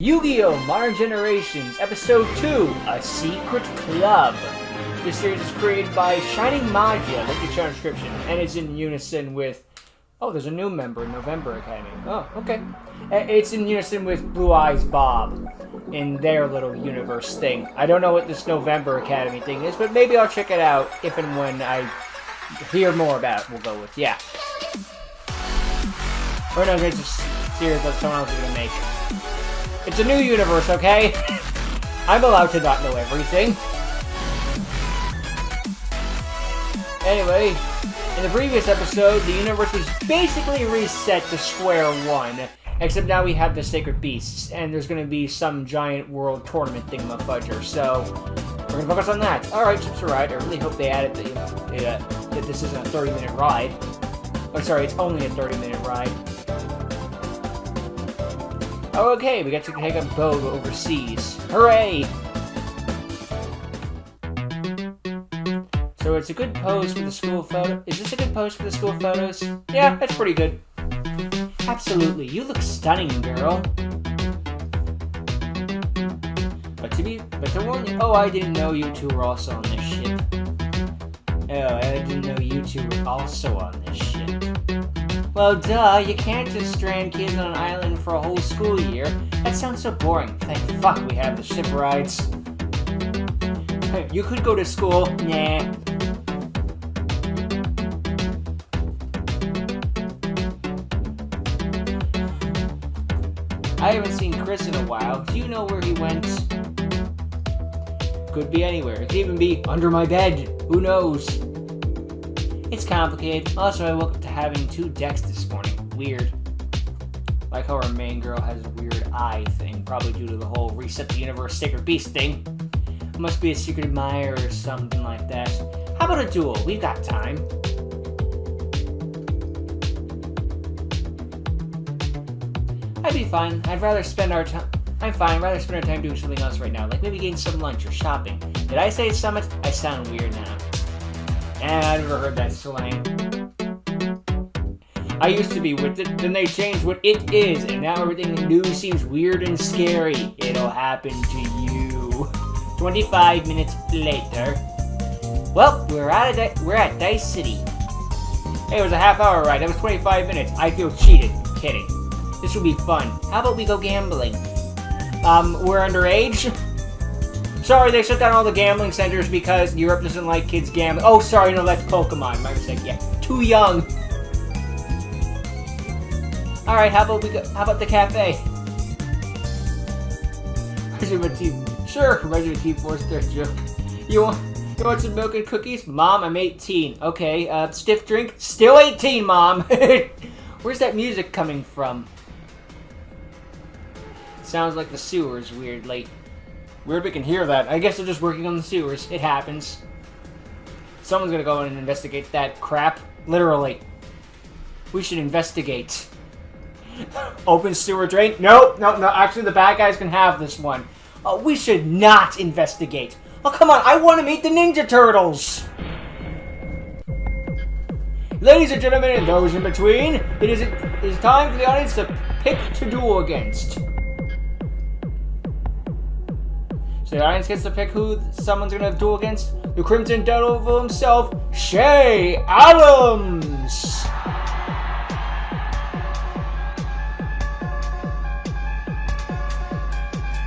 Yu-Gi-Oh! Modern Generations, Episode 2, A Secret Club. This series is created by Shining Magia, look at your description, and it's in unison with... Oh, there's a new member in November Academy. Oh, okay. It's in unison with Blue Eyes Bob in their little universe thing. I don't know what this November Academy thing is, but maybe I'll check it out if and when I hear more about it, we'll go with, yeah. Or no, it's a series that someone else is going to make. It's a new universe, okay? I'm allowed to not know everything. Anyway, in the previous episode, the universe was basically reset to square one. Except now we have the Sacred Beasts, and there's going to be some giant world tournament thingamafudger, so we're going to focus on that. Alright, Ships to Ride. I really hope they added that this isn't a 30-minute ride. Oh, sorry, it's only a 30-minute ride. Okay, we get to take a boat overseas. Hooray! So it's a good pose for the school photo. Is this a good pose for the school photos? Yeah, that's pretty good. Absolutely, you look stunning, girl. But to warn you, oh, I didn't know you two were also on this ship. Oh, I didn't know you two were also on this ship. Well, duh, you can't just strand kids on an island for a whole school year. That sounds so boring. Thank fuck we have the ship rides. Hey, you could go to school. Nah. I haven't seen Chris in a while. Do you know where he went? Could be anywhere. It could even be under my bed. Who knows? It's complicated. Also, I woke up to having 2 decks this morning. Weird. Like how our main girl has a weird eye thing, probably due to the whole reset the universe Sacred Beast thing. Must be a secret admirer or something like that. How about a duel? We've got time. I'd be fine. I'd rather spend our time... I'm fine. I'd rather spend our time doing something else right now, like maybe getting some lunch or shopping. Did I say summit? I sound weird now. I've never heard that slang. I used to be with it, then they changed what it is, and now everything new seems weird and scary. It'll happen to you. 25 minutes later. Well, we're at Dice City. Hey, it was a half-hour ride. That was 25 minutes. I feel cheated. Kidding. This will be fun. How about we go gambling? We're underage? Sorry, they shut down all the gambling centers because Europe doesn't like kids gambling. Oh, sorry, no, that's Pokemon. My mistake. Yeah, too young. All right, how about the cafe? Resident Evil. Sure, Resident Evil 4's third joke. You want some milk and cookies? Mom, I'm 18. Okay, stiff drink? Still 18, Mom. Where's that music coming from? Sounds like the sewers, weirdly. Weird we can hear that. I guess they're just working on the sewers. It happens. Someone's gonna go in and investigate that crap. Literally. We should investigate. Open sewer drain? No. Actually, the bad guys can have this one. We should not investigate. Oh, come on. I want to meet the Ninja Turtles. Ladies and gentlemen, and those in between, it is time for the audience to pick to duel against. So the audience gets to pick who someone's going to duel against. The Crimson Devil himself, Shay Adams!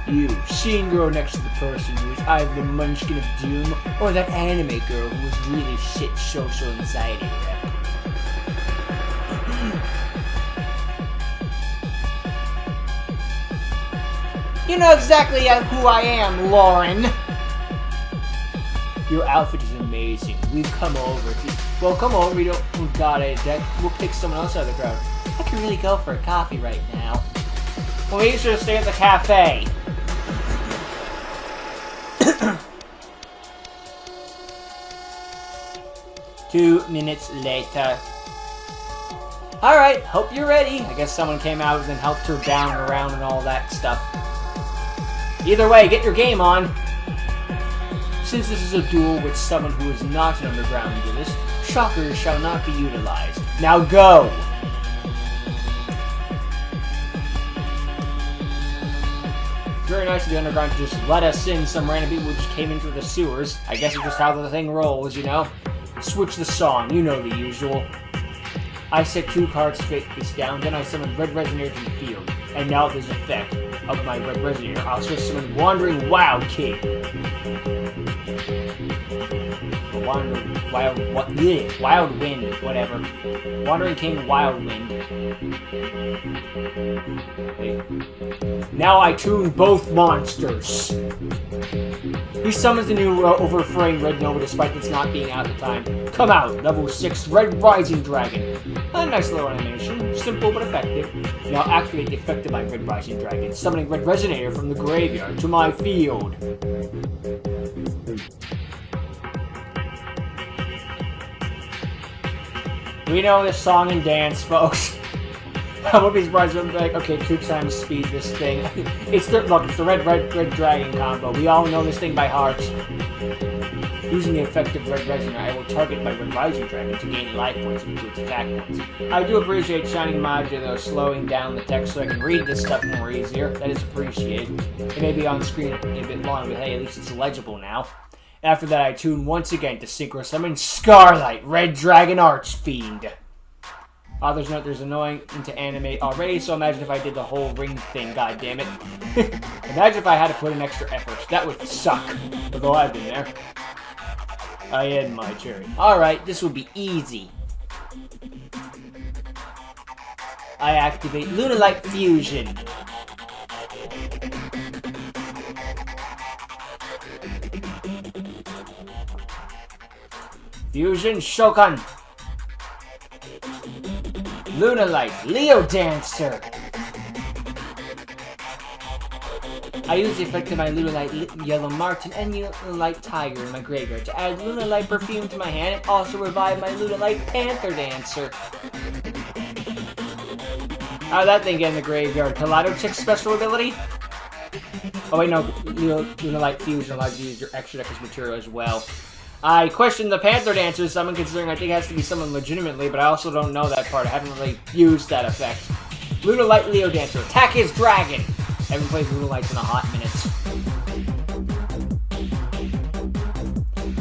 You, seeing girl next to the person who is either the Munchkin of Doom or that anime girl who was really shit social anxiety rep. You know exactly who I am, Lauren. Your outfit is amazing. We've come over. Well, come over. We don't. Oh God, we'll pick someone else out of the crowd. I could really go for a coffee right now. Well, we should stay at the cafe. 2 minutes later. Alright, hope you're ready. I guess someone came out and helped her down and around and all that stuff. Either way, get your game on. Since this is a duel with someone who is not an underground duelist, shockers shall not be utilized. Now go! very nice of the Underground to just let us in, some random people who just came in through the sewers. I guess it's just how the thing rolls, you know? Switch the song, you know the usual. I set 2 cards face down, then I summon Red Resonator to the field. And now there's the effect of my Red Resonator. I'll switch summon Wandering Wild King. Wild Wind, whatever. Wandering King, Wild Wind. Okay. Now I tune both monsters. He summons the new overframe Red Nova despite this not being out at the time. Come out, level 6 Red Rising Dragon. A nice little animation, simple but effective. Now activate the effect of my Red Rising Dragon, summoning Red Resonator from the graveyard to my field. We know this song and dance, folks. I won't be surprised if I'm like, okay, 2 times speed this thing. It's the red dragon combo. We all know this thing by heart. Using the effect of Red Resonator, I will target my Red Rising Dragon to gain life points into its attack points. I do appreciate Shining Module, though, slowing down the text so I can read this stuff more easier. That is appreciated. It may be on screen a bit long, but hey, at least it's legible now. After that, I tune once again to Synchro Summon Scarlight, Red Dragon Archfiend. Author's note, there's annoying to animate already, so imagine if I did the whole ring thing, goddammit. Imagine if I had to put in extra effort. That would suck. Although I've been there. I end my turn. Alright, this will be easy. I activate Lunalight Fusion. Fusion Shokan. Lunalight Leo Dancer. I use the effect of my Lunalight Yellow Martin and Lunalight Tiger in my graveyard to add Lunalight Perfume to my hand and also revive my Lunalight Panther Dancer. How'd that thing get in the graveyard? Kaleido Chick's special ability? Oh wait, no, Lunalight Fusion allows you to use your extra deck as material as well. I question the Panther Dancer summon, considering I think it has to be summoned legitimately, but I also don't know that part. I haven't really used that effect. Lunalight Leo Dancer, attack his dragon! I haven't played Lunalight in a hot minute.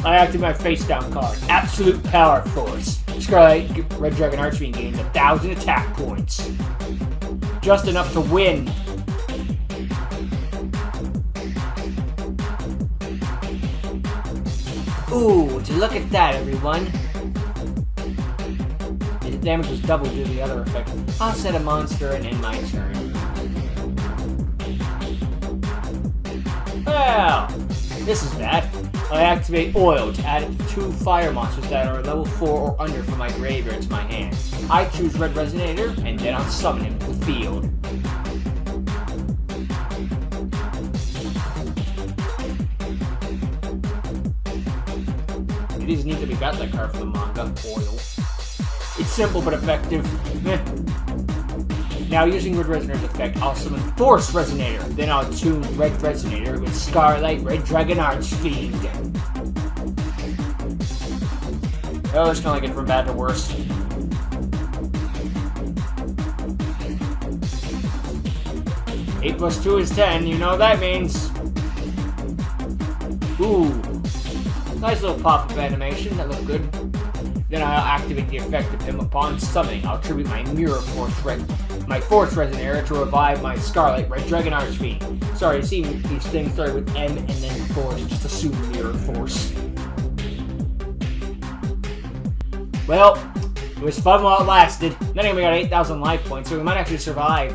I activate my face down card, Absolute Power Force. Scarlet Red Dragon Archfiend gains 1,000 attack points. Just enough to win. Ooh, would you look at that, everyone? The damage was doubled due to the other effect. I'll set a monster and end my turn. Well, this is bad. I activate Oil to add 2 fire monsters that are level 4 or under from my graveyard to my hand. I choose Red Resonator, and then I'll summon him to the field. It is neat that we got that card for the manga, Oil. It's simple but effective. Now, using Red Resonator's effect, I'll summon Force Resonator. Then I'll tune Red Resonator with Scarlight Red Dragon Archfiend. Oh, it's kind of like it from bad to worse. Eight plus 2 is 10, you know what that means. Ooh. Nice little pop-up animation, that looked good. Then I'll activate the effect of him upon summoning. I'll tribute my Force Resonator to revive my Scarlet Red Dragon Archfiend. Sorry, you see these things start with M and then Force, just assume Mirror Force. Well, it was fun while it lasted. Then we got 8,000 life points, so we might actually survive.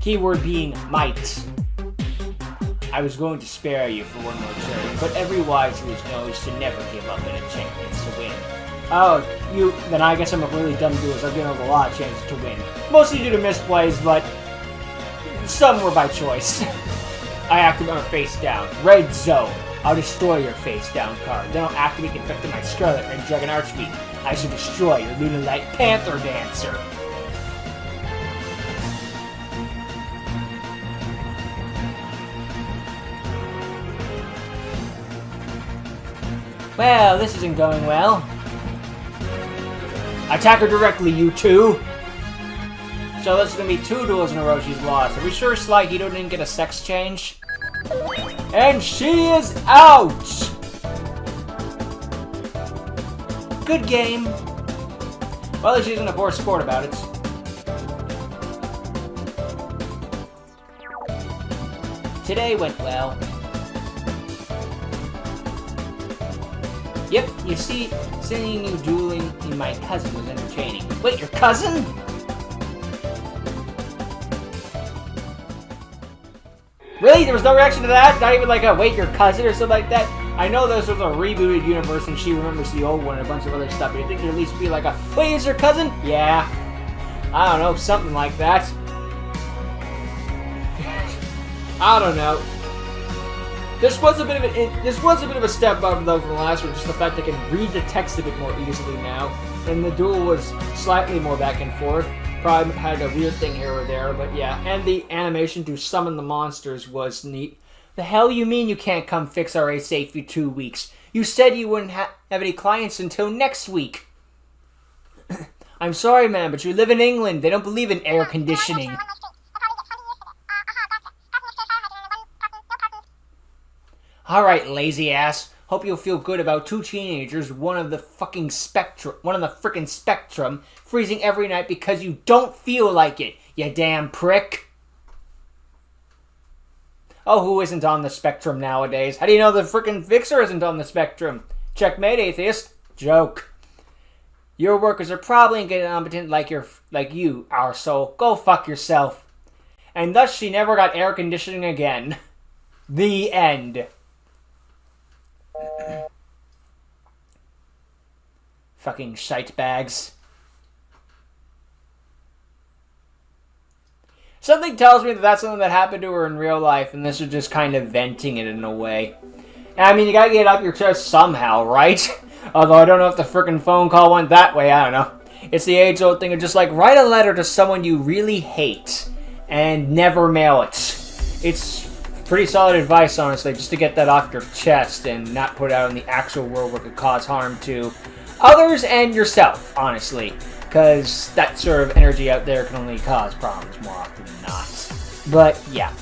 Keyword being might. I was going to spare you for one more turn, but every wise ruler knows to never give up in a chance to win. Oh, then I guess I'm a really dumb dude, so I've given up a lot of chances to win. Mostly due to misplays, but some were by choice. I activate my face down. Red Zone. I'll destroy your face down card. Then I'll activate the effect of my Scarlet Red Dragon Archfiend. I shall destroy your Lunalight Panther Dancer. Well, this isn't going well. Attack her directly, you two! So this is gonna be 2 duels in a row she's lost. Are we sure Sly Hito didn't get a sex change? And she is out! Good game. Well, at least she's in a poor sport about it. Today went well. Yep, you see, seeing you dueling in my cousin was entertaining. Wait, your cousin? Really? There was no reaction to that? Not even like a, wait, your cousin or something like that? I know this was a rebooted universe and she remembers the old one and a bunch of other stuff, but you think there'd at least be like a, wait, is your cousin? Yeah. I don't know, something like that. I don't know. This was a bit of a step up though from the last one, just the fact I can read the text a bit more easily now. And the duel was slightly more back and forth. Probably had a weird thing here or there, but yeah. And the animation to summon the monsters was neat. The hell you mean you can't come fix our AC for 2 weeks? You said you wouldn't have any clients until next week. I'm sorry, man, but you live in England. They don't believe in air conditioning. Alright, lazy ass. Hope you'll feel good about 2 teenagers, one of the frickin' spectrum, freezing every night because you don't feel like it, you damn prick. Oh, who isn't on the spectrum nowadays? How do you know the frickin' Fixer isn't on the spectrum? Checkmate, atheist. Joke. Your workers are probably incompetent like you are, so go fuck yourself. And thus she never got air conditioning again. The end. Fucking shite bags. Something tells me that that's something that happened to her in real life, and this is just kind of venting it in a way. And I mean, you gotta get it off your chest somehow, right? Although I don't know if the frickin' phone call went that way, I don't know. It's the age-old thing of just like, write a letter to someone you really hate, and never mail it. It's pretty solid advice, honestly, just to get that off your chest and not put it out in the actual world where it could cause harm to others and yourself, honestly. Because that sort of energy out there can only cause problems more often than not. But, yeah.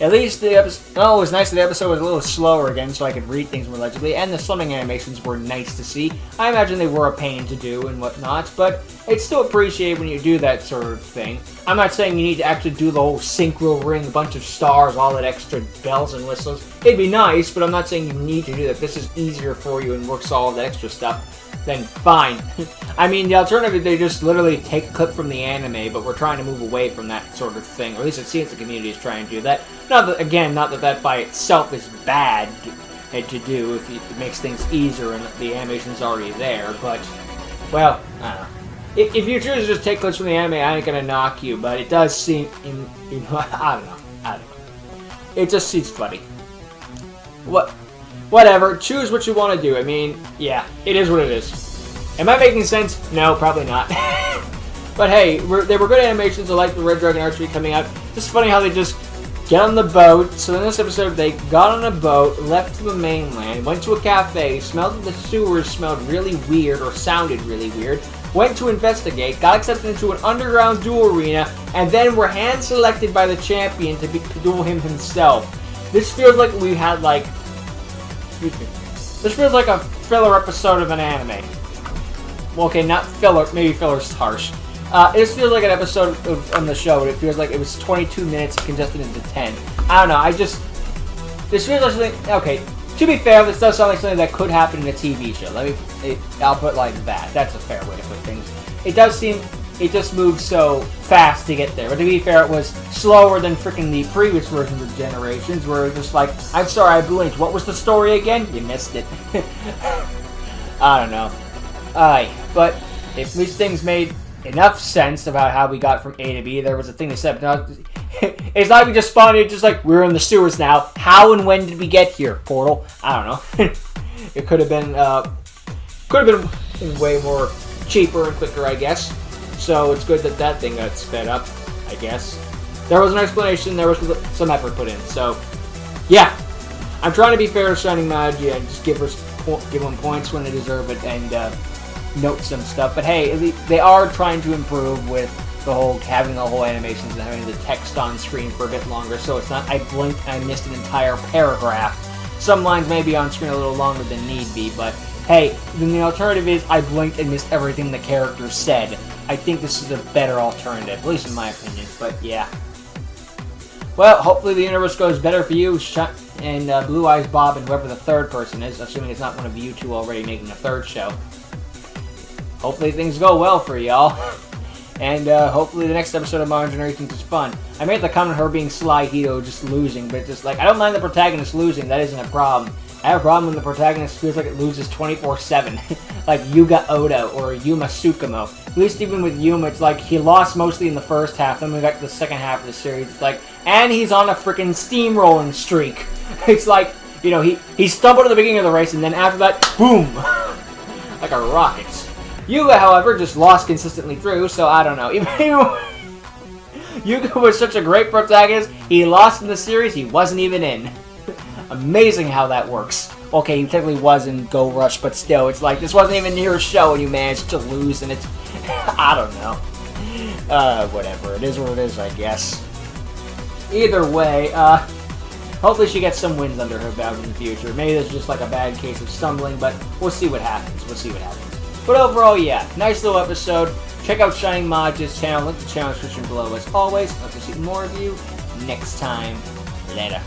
At least the episode... Oh, it was nice that the episode was a little slower again, so I could read things more legibly, and the swimming animations were nice to see. I imagine they were a pain to do and whatnot, but it's still appreciated when you do that sort of thing. I'm not saying you need to actually do the whole synchro ring, a bunch of stars, all that extra bells and whistles. It'd be nice, but I'm not saying you need to do that. If this is easier for you and works all that extra stuff, then fine. I mean, the alternative, they just literally take a clip from the anime, but we're trying to move away from that sort of thing. Or at least it seems the community is trying to do that. Not that that by itself is bad to do if it makes things easier and the animation's already there, but, well, I don't know. If you choose to just take clips from the anime, I ain't gonna knock you, but it does seem, I don't know. It just seems funny. Whatever, choose what you want to do. I mean, yeah, it is what it is. Am I making sense? No, probably not. But hey, they were good animations. I like the Red Dragon Archery coming out. Just funny how they just get on the boat. So in this episode, they got on a boat, left to the mainland, went to a cafe, smelled that the sewers smelled really weird or sounded really weird, went to investigate, got accepted into an underground duel arena, and then were hand-selected by the champion to duel him himself. This feels like we had, like... This feels like a filler episode of an anime. Well, okay, not filler. Maybe filler's harsh. This feels like an episode on the show, but it feels like it was 22 minutes congested into 10. I don't know, this feels like something... Okay, to be fair, this does sound like something that could happen in a TV show. I'll put it like that. That's a fair way to put things. It does seem... It just moved so fast to get there. But to be fair, it was slower than freaking the previous versions of Generations, where it was just like, I'm sorry, I blinked. What was the story again? You missed it. I don't know. But if these things made enough sense about how we got from A to B, there was a thing that said, no, it's not like we just spawned in, just like, we're in the sewers now. How and when did we get here, Portal? I don't know. It could have been way more cheaper and quicker, I guess. So it's good that that thing got sped up, I guess. There was an explanation, there was some effort put in, so yeah. I'm trying to be fair to Shining Magia and just give them points when they deserve it, and note some stuff. But hey, at least they are trying to improve with having the whole animations and having the text on screen for a bit longer, so it's not I blinked and I missed an entire paragraph. Some lines may be on screen a little longer than need be, but hey, then the alternative is I blinked and missed everything the character said. I think this is a better alternative, at least in my opinion, but yeah. Well, hopefully the universe goes better for you, and Blue Eyes Bob and whoever the third person is, assuming it's not one of you two already making a third show. Hopefully things go well for y'all. And hopefully the next episode of Modern Generations is fun. I made the comment of her being Sly Hito just losing, but it's just like, I don't mind the protagonist losing, that isn't a problem. I have a problem when the protagonist feels like it loses 24/7. Like Yuga Oda or Yuma Tsukumo. At least even with Yuma, it's like he lost mostly in the first half, then we got to the second half of the series, it's like, and he's on a freaking steamrolling streak. It's like, you know, he stumbled at the beginning of the race, and then after that, boom! Like a rocket. Yuga, however, just lost consistently through, so I don't know. Yuga was such a great protagonist, he lost in the series, he wasn't even in. Amazing how that works. Okay, he technically was in Go Rush, but still, it's like, this wasn't even near a show and you managed to lose, and it's... I don't know. Whatever, it is what it is, I guess. Either way, hopefully she gets some wins under her belt in the future. Maybe this is just like a bad case of stumbling, but we'll see what happens. But overall, yeah, nice little episode. Check out Shining Maj's channel, link to the channel description below as always. I'd like to see more of you next time. Later.